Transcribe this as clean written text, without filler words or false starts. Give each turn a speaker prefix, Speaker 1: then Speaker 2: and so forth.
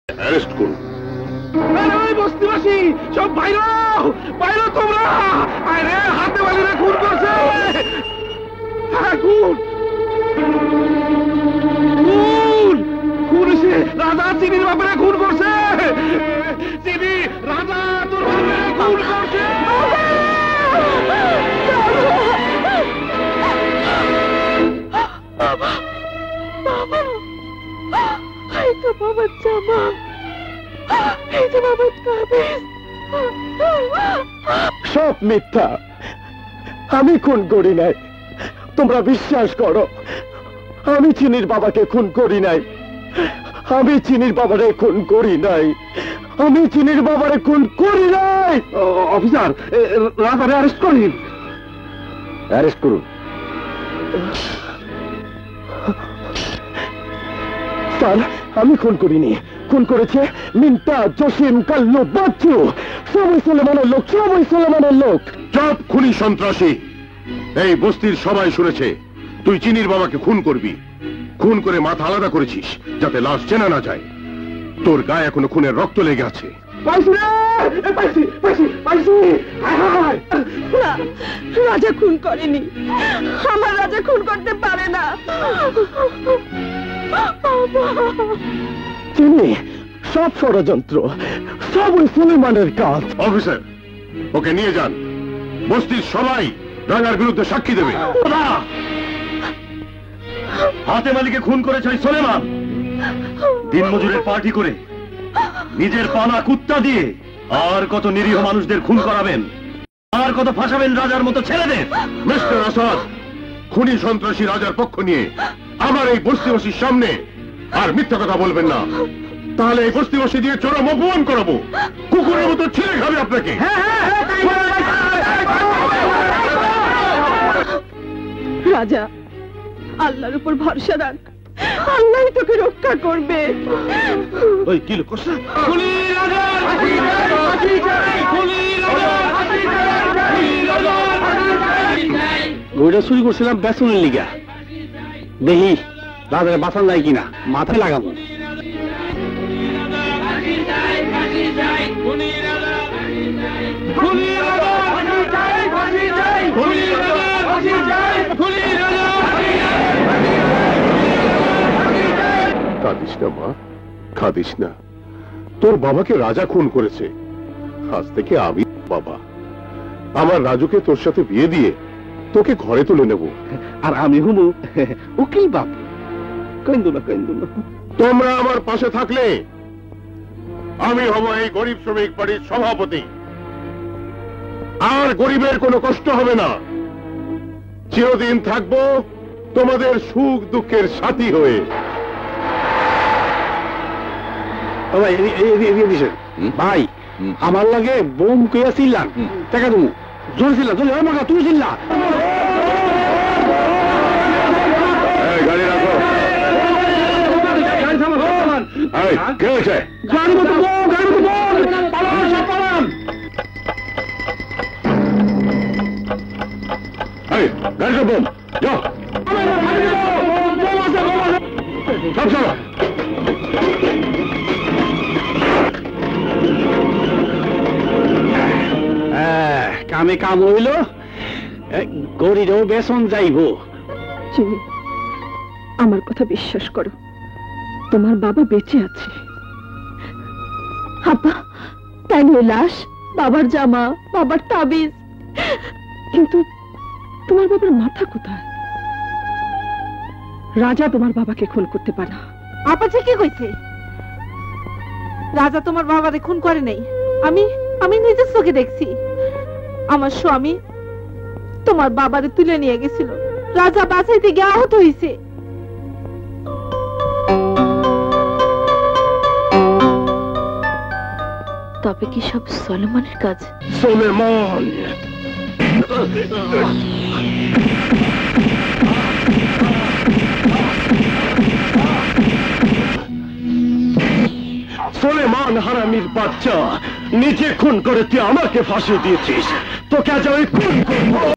Speaker 1: Arrest করুন।
Speaker 2: বস্তিবাসী সব বাইরে বাইরে, তোমরা আরে হাতে বালিরা খুন করছে। হ্যাঁ, খুন খুন খুন হয়েছে। রাজা চিনির বাপেরা খুন করছে। চিনি রাজা তোর বাপেরা খুন করছে।
Speaker 3: বাবা বাবা, এই তো বাবার জামা, এই যে বাবার তাবিজ।
Speaker 4: সব মিথ্যা, আমি খুন করি নাই। তোমরা বিশ্বাস করো, আমি চিনির বাবাকে খুন করি নাই। আমি চিনির বাবারে খুন করি নাই। আমি চিনির বাবারে খুন করি নাই।
Speaker 2: অফিসার, রাজারে অ্যারেস্ট করেন।
Speaker 4: অ্যারেস্ট করুন। স্যার, আমি খুন করিনি। খুন করেছে মিন্টা, জসিম, কাল্লু, বাচ্চু। সবাই সুলেমানের লোক, সবাই সুলেমানের লোক।
Speaker 1: চপ খুনি সন্ত্রাসী। এই বস্তির সবাই শুনেছে তুই চিনির বাবাকে খুন করবি। খুন করে মাথা আলাদা করেছিস যাতে লাশ চেনা না যায়। তোর গায়ে এখনো খুনের রক্ত লেগে আছে।
Speaker 3: না, রাজা খুন করেনি। আমার রাজা খুন করতে পারে না।
Speaker 4: চিনি, সব ষড়যন্ত্র, সব ওই সুলেমানের কাজ।
Speaker 1: অফিসার, ওকে নিয়ে যান। বস্তির সবাই রাঙার বিরুদ্ধে সাক্ষী দেবে।
Speaker 4: হাতে মালিকে খুন করেছে ওই সুলেমান। দিনমজুরের পার্টি করে নিজের পালা কুত্তা দিয়ে আর কত নিরীহ মানুষদের খুন করাবেন? আর কত ফাঁসাবেন রাজার মতো ছেলেদের?
Speaker 1: মিস্টার আসাদ, খুনি সন্ত্রাসী রাজার পক্ষ নিয়ে আমার এই বস্তিবাসীর সামনে আর মিথ্যা কথা বলবেন না। তাহলে এই বস্তিবাসী দিয়ে চরম অপমান করাবো। কুকুরের মতো ছেড়ে খাবে আপনাকে।
Speaker 3: রাজা, আল্লাহর উপর ভরসা রাখ, আল্লাহই তোকে রক্ষা করবে।
Speaker 4: ওই কি লোক করছে? গরুটা চুরি করছিলাম বেসনের লিগা। দেখি রাজারে বাঁচান যায় কিনা, মাথায় লাগাবো।
Speaker 1: কাঁদিস না মা, কাঁদিস না। তোর বাবাকে রাজা খুন করেছে। আজ থেকে আমি বাবা। আমার রাজুকে তোর সাথে বিয়ে দিয়ে তোকে ঘরে তুলে নেব।
Speaker 4: আর আমি হুমু উকিল বাপ। কেন্দু না, কেন্দু না।
Speaker 1: তোমরা আমার পাশে থাকলে আমি হব এই গরিব শ্রমিক পার্টির সভাপতি। আর গরিবের কোনো কষ্ট হবে না। চিরদিন থাকবো তোমাদের সুখ দুঃখের সাথী হয়ে।
Speaker 4: ভাই, আমার লাগে বোম কইয়া চিল্লান, টাকা দেবো। জোর চিল্লা, জোর মাকা, তুই চিল্লা।
Speaker 1: গাড়ি রাখো। কে হয়েছে?
Speaker 4: গাড়ি মতো বোম, গাড়ি মতো বোম, পালান, সব পালান।
Speaker 1: গাড়িটা বোম, যাও সব চলো।
Speaker 4: কামে কাম হইল, গরিরও বেসন যাইব।
Speaker 3: চিনি, আমার কথা বিশ্বাস করো, তোমার বাবা বেঁচে আছে। আব্বা, তাই নিয়ে লাশ, বাবার জামা, বাবার তাবিজ, কিন্তু তোমার বাবার মাথা কোথায়? রাজা তোমার বাবাকে খুন করতে পারে না।
Speaker 5: আপা ঠিকই কইছে, রাজা তোমার বাবারে খুন করে নাই। আমি নিজের চোখে দেখছি। আমার স্বামী তোমার বাবারে তুলে নিয়ে গেছিল, রাজা বাঁচাইতে গিয়ে আহত হয়েছে।
Speaker 3: তবে কি সব সলোমনের কাজ?
Speaker 4: সুলেমান, সুলেমান হারামির বাচ্চা, নিজে খুন করে তুই আমাকে ফাঁসি দিয়েছিস। তোকে আজ আমি খুন করবো।